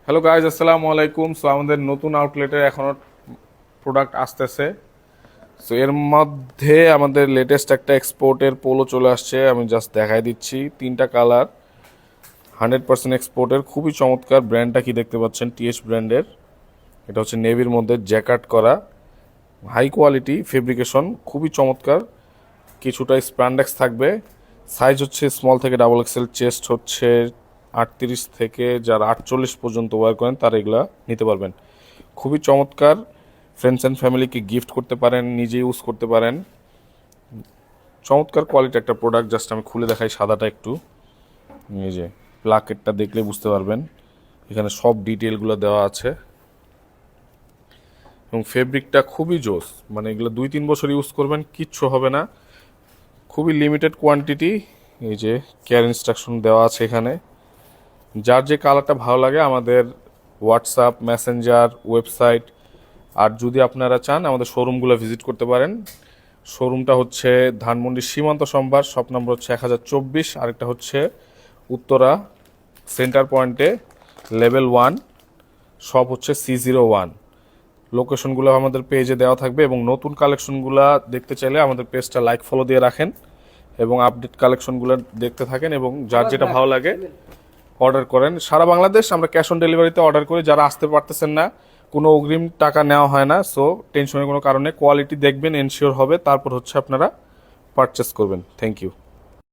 Hello guys, আসসালামু আলাইকুম। So আমাদের নতুন আউটলেটের এখনো প্রোডাক্ট আসতেছে। সো এর মধ্যে আমাদের লেটেস্ট একটা এক্সপোর্টের পোলো চলে আসছে। আমি জাস্ট দেখাই দিচ্ছি, 3টা কালার, 100% এক্সপোর্টের, খুবই চমৎকার। ব্র্যান্ডটা কি দেখতে পাচ্ছেন, টিএস ব্র্যান্ডের। এটা হচ্ছে নেভির মধ্যে জ্যাকার্ড করা, হাই কোয়ালিটি ফেব্রিকেশন, খুবই চমৎকার। কিছুটা স্প্যান্ডেক্স থাকবে। সাইজ হচ্ছে স্মল থেকে ডাবল এক্সেল, চেস্ট হচ্ছে 38 থেকে যারা 48 পর্যন্ত ওয়ার করেন তারা এগুলা নিতে পারবেন। খুবই চমৎকার, ফ্রেন্ডস অ্যান্ড ফ্যামিলিকে গিফট করতে পারেন, নিজে ইউজ করতে পারেন। চমৎকার কোয়ালিটি একটা প্রোডাক্ট। জাস্ট আমি খুলে দেখাই সাদাটা একটু। এই যে প্লাকেটটা দেখলে বুঝতে পারবেন, এখানে সব ডিটেলগুলো দেওয়া আছে এবং ফেব্রিকটা খুবই জোস। মানে এগুলো 2-3 বছর ইউজ করবেন, কিচ্ছু হবে না। খুবই লিমিটেড কোয়ান্টিটি। এই যে কেয়ার ইনস্ট্রাকশন দেওয়া আছে এখানে। যার যে কালারটা ভালো লাগে আমাদের হোয়াটসঅ্যাপ, মেসেঞ্জার, ওয়েবসাইট, আর যদি আপনারা চান আমাদের শোরুমগুলো ভিজিট করতে পারেন। শোরুমটা হচ্ছে ধানমন্ডি সীমান্ত সম্ভার, শপ নম্বর হচ্ছে 1024, আরেকটা হচ্ছে উত্তরা সেন্টার পয়েন্টে লেভেল 1, শপ হচ্ছে C01। লোকেশনগুলো আমাদের পেজে দেওয়া থাকবে এবং নতুন কালেকশনগুলো দেখতে চাইলে আমাদের পেজটা লাইক ফলো দিয়ে রাখেন এবং আপডেট কালেকশনগুলো দেখতে থাকেন এবং যার যেটা ভালো লাগে অর্ডার করেন। সারা বাংলাদেশ আমরা ক্যাশ অন ডেলিভারিতে অর্ডার করি। যারা আসতে পারতেছেন না, কোনো অগ্রিম টাকা নেওয়া হয় না। সো টেনশনের কোনো কারণে, কোয়ালিটি দেখবেন, এনশিওর হবে, তারপর হচ্ছে আপনারা পারচেস করবেন। Thank you.